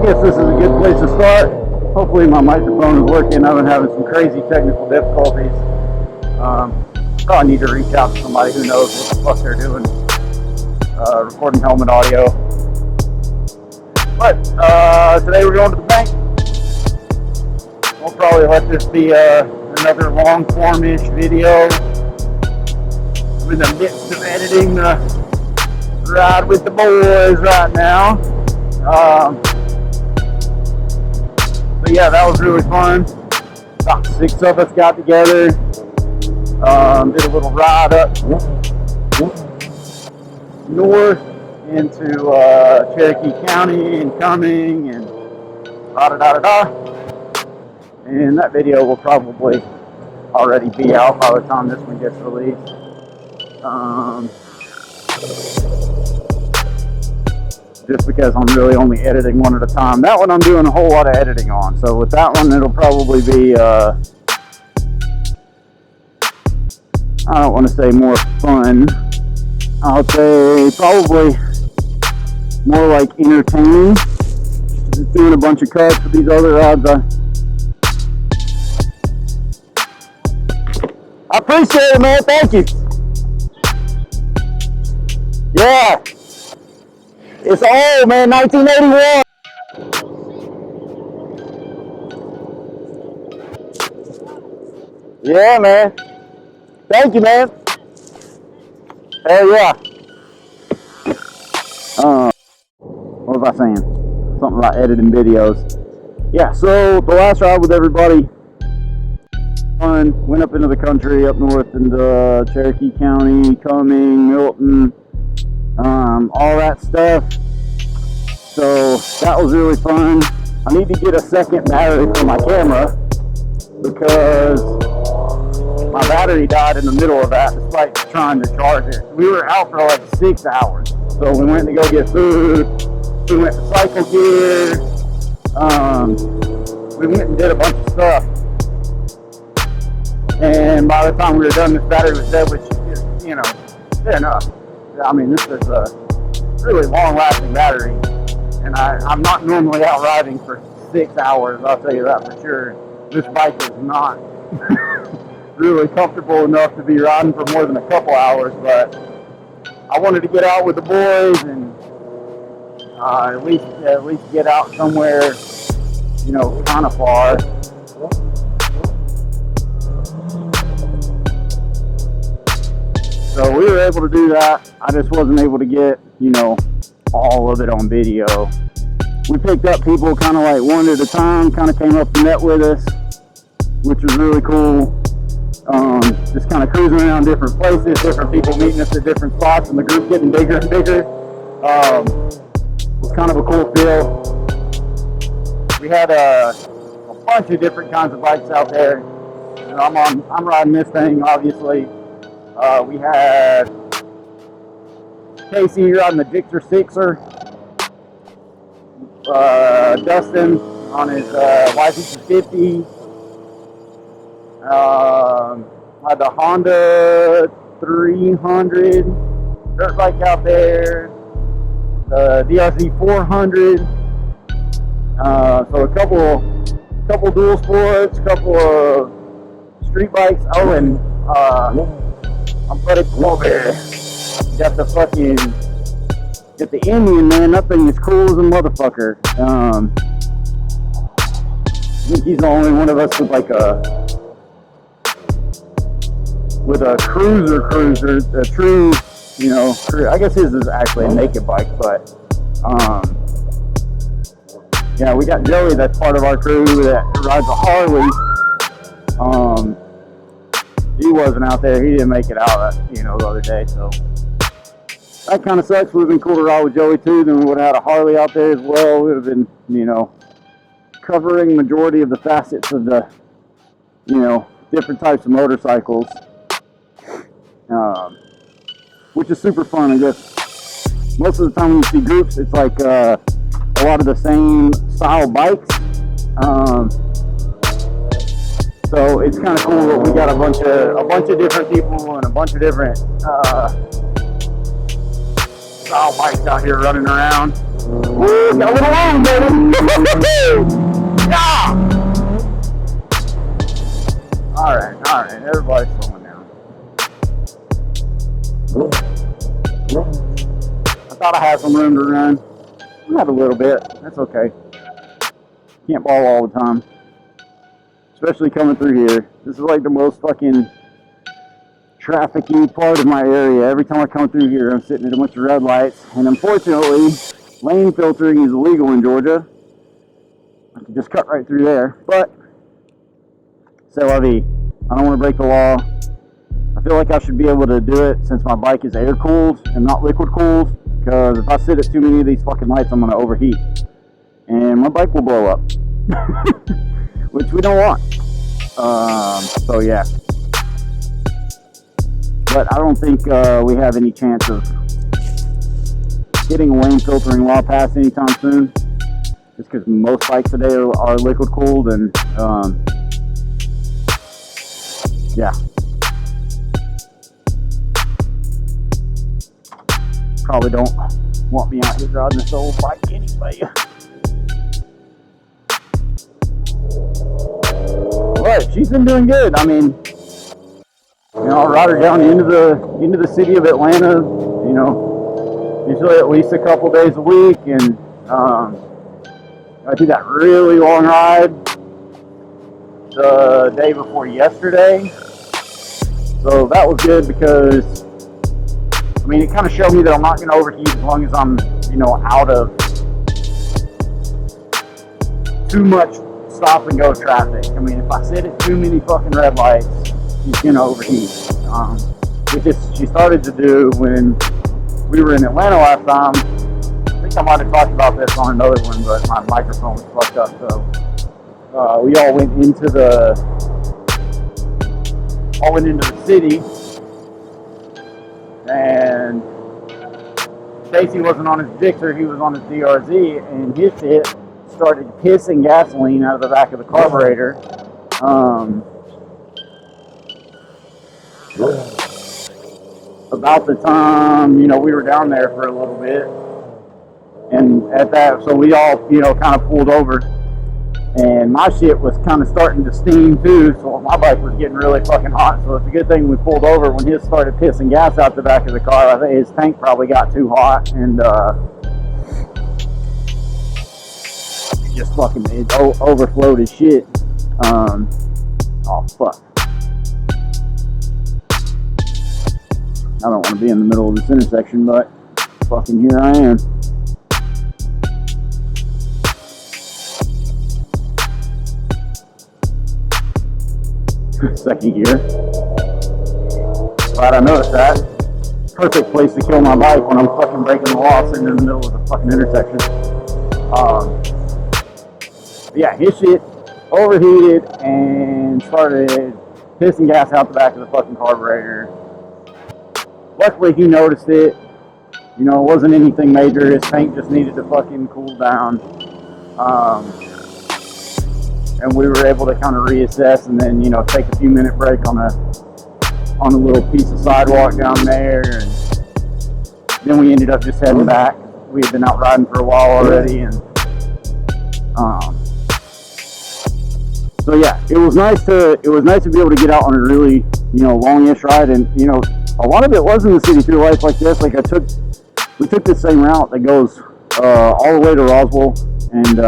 guess this is a good place to start. Hopefully my microphone is working. I've been having some crazy technical difficulties. Probably need to reach out to somebody who knows what the fuck they're doing, recording helmet audio. But today we're going to the bank. We'll probably let this be another long form-ish video. I'm in the midst of editing the ride with the boys right now. But yeah, that was really fun. About 6 of us got together. Did a little ride up north into Cherokee County and Cumming and da-da-da-da-da. And that video will probably already be out by the time this one gets released. Just because I'm really only editing one at a time. That one I'm doing a whole lot of editing on. So with that one, it'll probably be, I don't want to say more fun. I'll say probably more like entertaining. Just doing a bunch of cuts with these other rods. I appreciate it, man. Thank you. Yeah. It's old, man. 1981. Yeah, man. Thank you, man. Hell yeah. What was I saying? Something about editing videos. Yeah, so the last ride with everybody, fun. Went up into the country, up north into Cherokee County, Cumming, Milton, all that stuff. So that was really fun. I need to get a second battery for my camera because my battery died in the middle of that despite trying to charge it. We were out for like 6 hours. So we went to go get food. We went to cycle gear. We went and did a bunch of stuff. And by the time we were done, this battery was dead, which is, you know, fair enough. I mean, this is a really long-lasting battery. And I'm not normally out riding for 6 hours, I'll tell you that for sure. This bike is not really comfortable enough to be riding for more than a couple hours, but I wanted to get out with the boys and at least get out somewhere, you know, kind of far. So we were able to do that. I just wasn't able to get, you know, all of it on video. We picked up people kind of like one at a time, kind of came up and met with us, which was really cool. Just kind of cruising around different places, different people meeting us at different spots, and the group getting bigger and bigger. It was kind of a cool feel. We had a bunch of different kinds of bikes out there. You know, I'm riding this thing, obviously. We had Casey riding the Gixxer 6er. Dustin on his YZ50. Had the Honda 300 dirt bike out there. The DRZ 400. So a couple dual sports, couple of street bikes. Oh, and I'm buddy Clover. Got the Indian, man. That thing is cool as a motherfucker. I think he's the only one of us with like a cruiser, a true, you know, I guess his is actually a naked bike, but yeah, we got Joey that's part of our crew that rides a Harley. He wasn't out there. He didn't make it out, you know, the other day, so that kind of sucks. Would have been cool to ride with Joey too. Then we would have had a Harley out there as well. We would have been, you know, covering majority of the facets of the, you know, different types of motorcycles, which is super fun. I guess most of the time when you see groups, it's like a lot of the same style bikes. So it's kind of cool that we got a bunch of different people and a bunch of different style bikes out here running around. Woo, got a little long, baby. Yeah. All right, everybody's slowing down. I thought I had some room to run. I had a little bit. That's okay. Can't ball all the time, especially coming through here. This is like the most fucking traffic-y part of my area. Every time I come through here, I'm sitting at a bunch of red lights, and unfortunately, lane filtering is illegal in Georgia. I can just cut right through there, but c'est la vie. I don't want to break the law. I feel like I should be able to do it since my bike is air-cooled and not liquid-cooled, because if I sit at too many of these fucking lights, I'm going to overheat, and my bike will blow up, which we don't want. So yeah. But I don't think we have any chance of getting a lane filtering law passed anytime soon, just because most bikes today are liquid cooled, and yeah, probably don't want me out here driving this old bike anyway. But she's been doing good. I mean, you know, I'll ride her down into the city of Atlanta, you know, usually at least a couple days a week, and I did that really long ride the day before yesterday, so that was good because, I mean, it kind of showed me that I'm not going to overheat as long as I'm, you know, out of too much stop and go traffic. I mean, if I sit at too many fucking red lights, she's gonna overheat, which she started to do when we were in Atlanta last time. I think I might have talked about this on another one, but my microphone was fucked up, so we all went into the city, and Stacy wasn't on his Dixer, he was on his DRZ, and his shit started pissing gasoline out of the back of the carburetor. About the time, you know, we were down there for a little bit, and at that, so we all, you know, kind of pulled over, and my shit was kind of starting to steam too, so my bike was getting really fucking hot, so it's a good thing we pulled over. When his started pissing gas out the back of the car, I think his tank probably got too hot, and just fucking, it overflowed his shit. Oh fuck. I don't want to be in the middle of this intersection, but fucking here I am. Second gear. Glad I noticed that. Perfect place to kill my bike when I'm fucking breaking the law sitting in the middle of the fucking intersection. Yeah, his shit overheated and started pissing gas out the back of the fucking carburetor. Luckily, he noticed it. You know, it wasn't anything major. His tank just needed to fucking cool down. And we were able to kind of reassess and then, you know, take a few minute break on a little piece of sidewalk down there. And then we ended up just heading back. We had been out riding for a while already, and so yeah, it was nice to be able to get out on a really, you know, longish ride. And you know, a lot of it was in the city through life like this. Like we took this same route that goes all the way to Roswell, and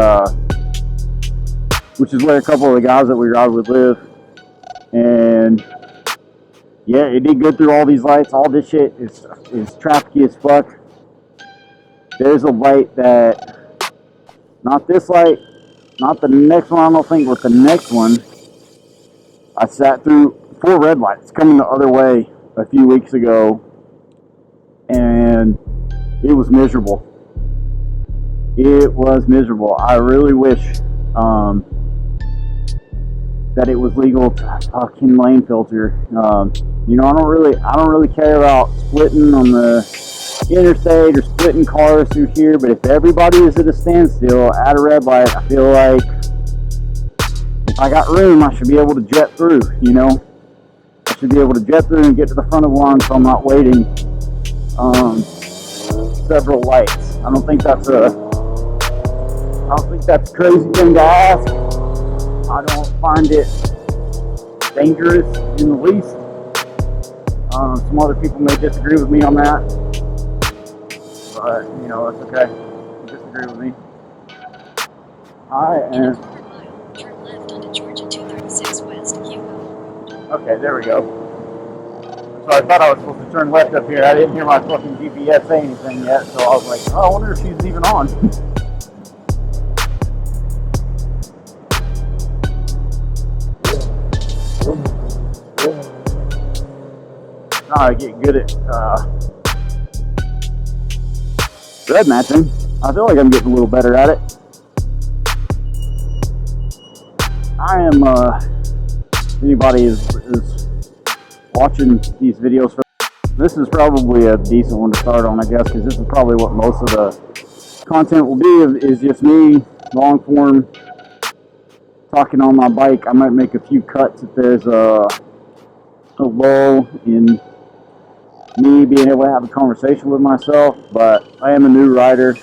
which is where a couple of the guys that we ride with live. And yeah, it did good through all these lights. All this shit is trafficy as fuck. There's a light that, not this light, not the next one, I don't think, but the next one, I sat through 4 red lights coming the other way a few weeks ago, and it was miserable. It was miserable. I really wish that it was legal to fucking lane filter. You know, I don't really care about splitting on the interstate or splitting cars through here, but if everybody is at a standstill at a red light, I feel like if I got room, I should be able to jet through, you know? I should be able to jet through and get to the front of the line so I'm not waiting several lights. I don't think that's a don't think that's a crazy thing to ask. I don't find it dangerous in the least. Some other people may disagree with me on that, but you know, it's okay. You disagree with me. In a quarter mile, turn left onto Georgia 236 West Hugo. Okay, there we go. So I thought I was supposed to turn left up here. I didn't hear my fucking GPS say anything yet, so I was like, oh, I wonder if she's even on. I get good at red matching. I feel like I'm getting a little better at it. I am, if anybody is watching these videos, this is probably a decent one to start on, I guess, because this is probably what most of the content will be, is just me, long form, talking on my bike. I might make a few cuts if there's a lull in me being able to have a conversation with myself, but I am a new rider.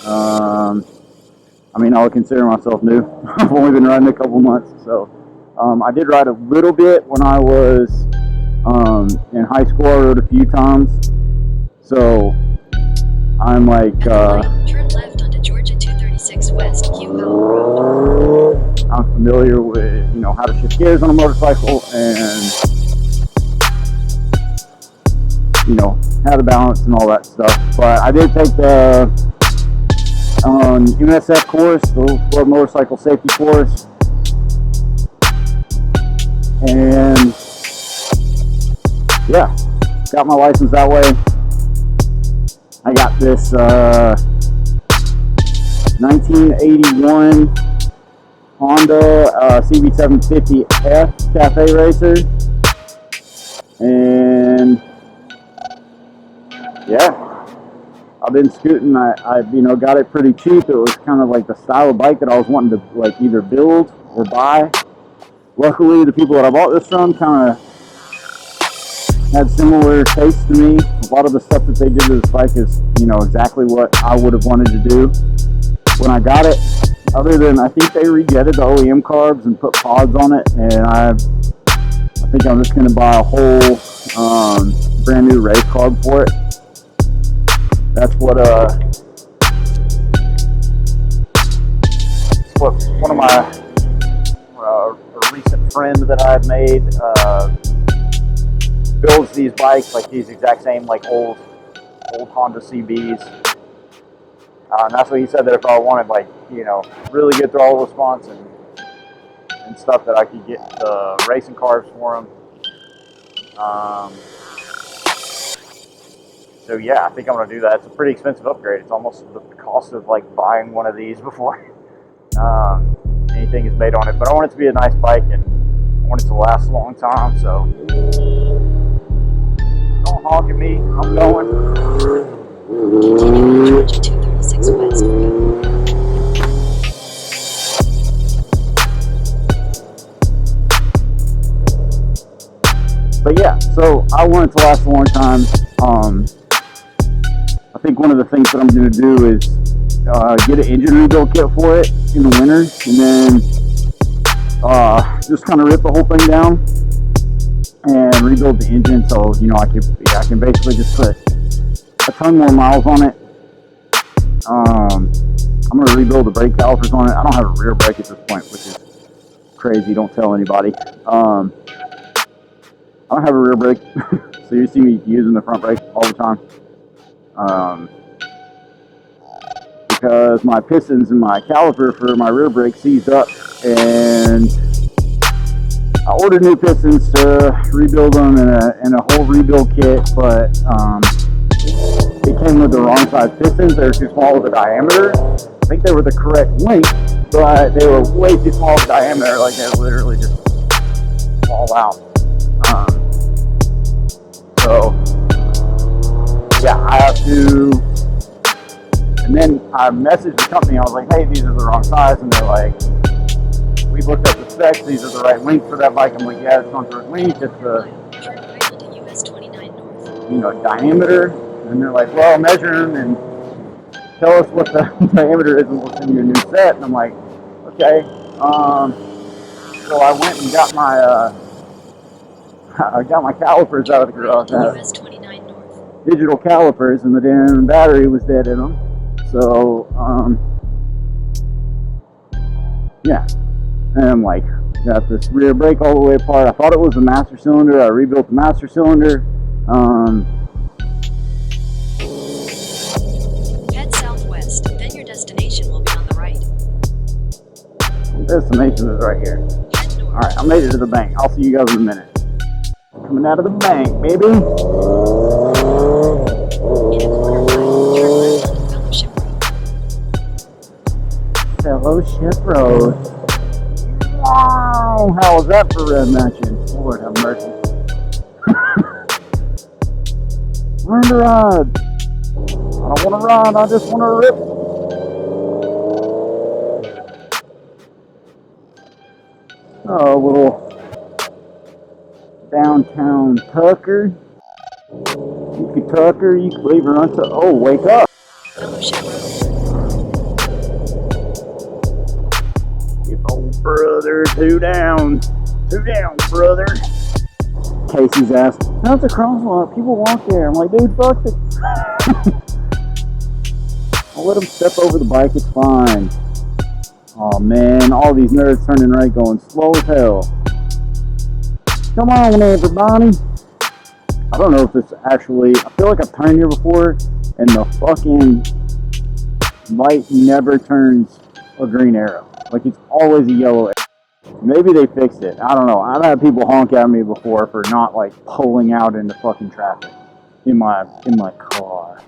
I mean, I would consider myself new. I've only been riding a couple months, so I did ride a little bit when I was in high school. I rode a few times, so I'm like turn left onto Georgia 236 West Hugo Road. I'm familiar with, you know, how to shift gears on a motorcycle and, you know, how to balance and all that stuff. But I did take the USF course, the World Motorcycle Safety course, and yeah, got my license that way. I got this 1981 Honda CB750F Cafe Racer, and yeah, I've been scooting. I you know, got it pretty cheap. It was kind of like the style of bike that I was wanting to like either build or buy. Luckily, the people that I bought this from kind of had similar tastes to me. A lot of the stuff that they did to this bike is, you know, exactly what I would have wanted to do when I got it. Other than I think they rejetted the OEM carbs and put pods on it, and I think I'm just going to buy a whole brand new race carb for it. That's what one of my a recent friend that I've made builds these bikes, like these exact same like old Honda CBs. And that's what he said, that if I wanted, like, you know, really good throttle response and stuff, that I could get the racing carbs for them. So yeah, I think I'm gonna do that. It's a pretty expensive upgrade. It's almost the cost of like buying one of these before anything is made on it. But I want it to be a nice bike, and I want it to last a long time. So don't honk at me. I'm going. Georgia 236 West. But yeah, so I want it to last a long time. I think one of the things that I'm going to do is get an engine rebuild kit for it in the winter, and then just kind of rip the whole thing down and rebuild the engine. So, you know, I can basically just put a ton more miles on it. I'm going to rebuild the brake calipers on it. I don't have a rear brake at this point, which is crazy. Don't tell anybody. I don't have a rear brake, so you see me using the front brake all the time. Because my pistons and my caliper for my rear brake seized up, and I ordered new pistons to rebuild them in a whole rebuild kit, but it came with the wrong size pistons. They were too small of a diameter. I think they were the correct length, but they were way too small of a diameter. Like, they literally just fall out. So yeah, I have to. And then I messaged the company. I was like, hey, these are the wrong size. And they're like, we looked up the specs. These are the right length for that bike. I'm like, yeah, it's not the right length. It's the, you know, diameter. And they're like, well, measure them. And tell us what the diameter is and we'll send you a new set. And I'm like, okay. So I went and got my I got my calipers out of the garage. US 29 north. Digital calipers, and the damn battery was dead in them. So yeah, and I'm like, got this rear brake all the way apart. I thought it was the master cylinder. I rebuilt the master cylinder. Head southwest, then your destination will be on the right. Destination is right here. Head north. Alright, I made it to the bank. I'll see you guys in a minute. Coming out of the bank, baby. In a quarter mile, turn left onto Fellowship Road. Fellowship Road. Wow, how was that for red matching? Lord have mercy. Learn to ride. I don't want to ride, I just want to rip. Oh, little downtown Tucker. You could Tucker, you could leave her unto. Oh, wake up. Fellowship Road. If old brother, two down, brother. Casey's asked, how's the crosswalk? People walk there. I'm like, dude, fuck it. I'll let them step over the bike, it's fine. Oh man, all these nerds turning right going slow as hell. Come on, everybody. I don't know if this actually, I feel like I've turned here before, and the fucking light never turns a green arrow. Like, it's always a yellow arrow. Maybe they fixed it. I don't know. I've had people honk at me before for not, like, pulling out into fucking traffic in my car.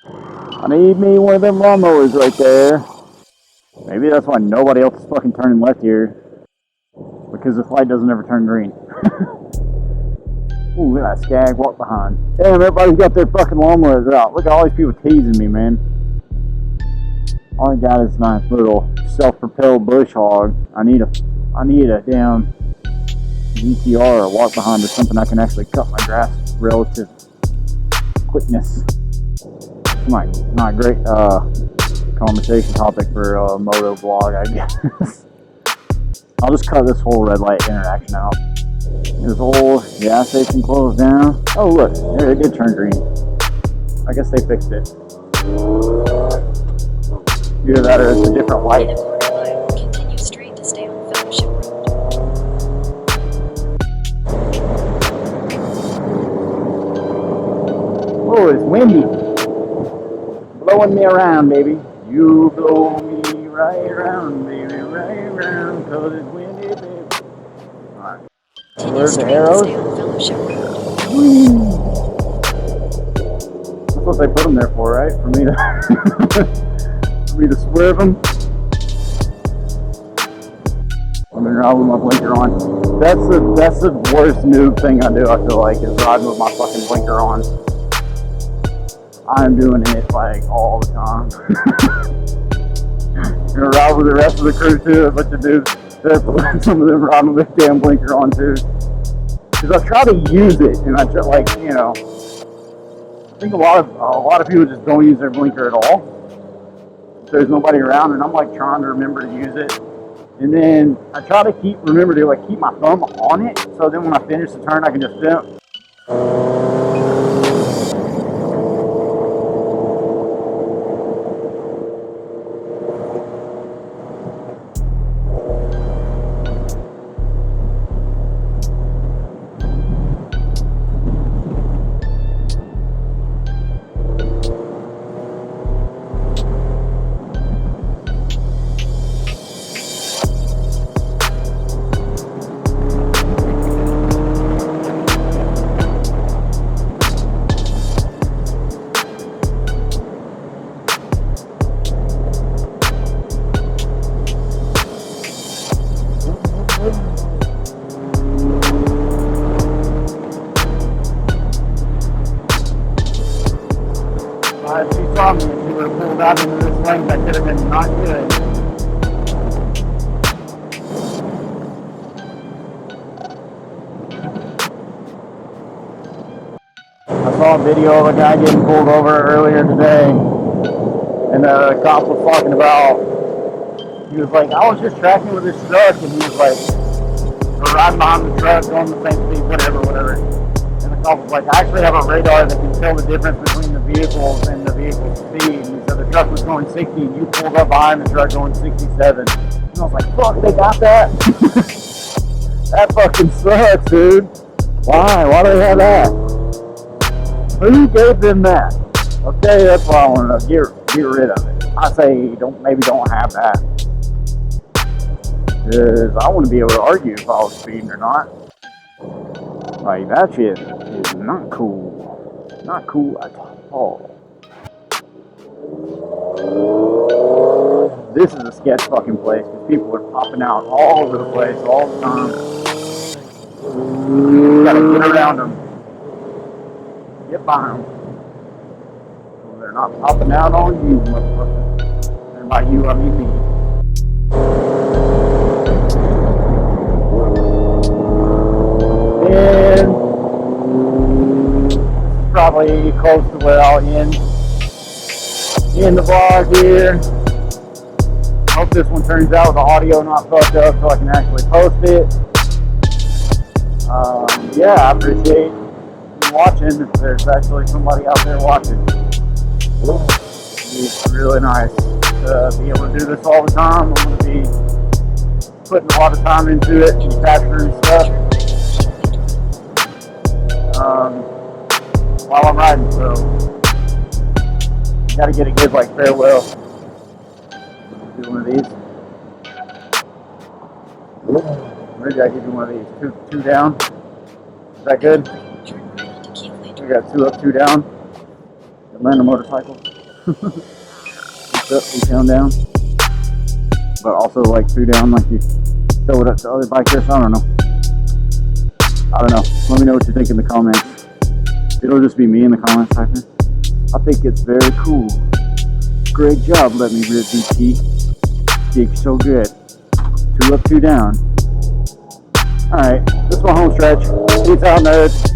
I need me one of them lawnmowers right there. Maybe that's why nobody else is fucking turning left here. Because this light doesn't ever turn green. Ooh, look at that skag walk behind. Damn, everybody's got their fucking lawnmowers out. Look at all these people teasing me, man. All I got is my little self-propelled bush hog. I need a damn GTR or walk behind or something I can actually cut my grass relative quickness. Not a great conversation topic for a moto blog, I guess. I'll just cut this whole red light interaction out. This whole gas station closed down. Oh look, there it did turn green. I guess they fixed it. Either that or it's a different light. In a quarter mile, continue straight to stay on Fellowship Road. Oh, it's windy. Blowing me around, baby. You blow me right around, baby, right around, cause it's windy, baby. Alright. Continue Where's the straight to arrows? stay on Fellowship Road. That's what they put them there for, right? For me to swerve them. I'm gonna ride with my blinker on. That's the worst noob thing I do, I feel like, is riding with my fucking blinker on. I'm doing it like all the time. Gonna ride with the rest of the crew too, a bunch of dudes. Some of them riding with their damn blinker on too. Because I try to use it, and I try, like, you know, I think a lot of people just don't use their blinker at all. There's nobody around, and I'm like trying to remember to use it. And then I try to remember to like keep my thumb on it, so then when I finish the turn, I can just step. If she saw me and she would have pulled out into this lane, that could have been not good. I saw a video of a guy getting pulled over earlier today. And the cop was talking about, he was like, I was just tracking with this truck, and he was like, we're riding behind the truck, going the same speed, whatever. And the cop was like, I actually have a radar that can tell the difference between the vehicles and the vehicle's speed. And he said the truck was going 60, and you pulled up behind the truck going 67. And I was like, fuck, they got that? That fucking sucks, dude. Why? Why do they have that? Who gave them that? Okay, that's what I want to know. Get rid of it. I say maybe don't have that. Because I want to be able to argue if I was speeding or not. Like, that shit is not cool. Not cool at all. This is a sketch fucking place because people are popping out all over the place all the time. You gotta get around them. Get by them. So they're not popping out on you, motherfucker. And by you, I mean me. And this is probably close to where I'll end the vlog here. Hope this one turns out with the audio not fucked up so I can actually post it. Yeah, I appreciate you watching if there's actually somebody out there watching. It's really nice to be able to do this all the time. I'm going to be putting a lot of time into it and capturing stuff while I'm riding, so you gotta get a good like farewell. Do one of these. Maybe I give you one of these. Two down. Is that good? We got 2 up, 2 down. Atlanta motorcycle. Each up, 2 down. But also like 2 down, like you throw it up to other bikers. I don't know. Let me know what you think in the comments. It'll just be me in the comments typing. I think it's very cool. Great job, LETMERIP DT. Dig so good. 2 up, 2 down. Alright, this is my home stretch. Peace out, nerds.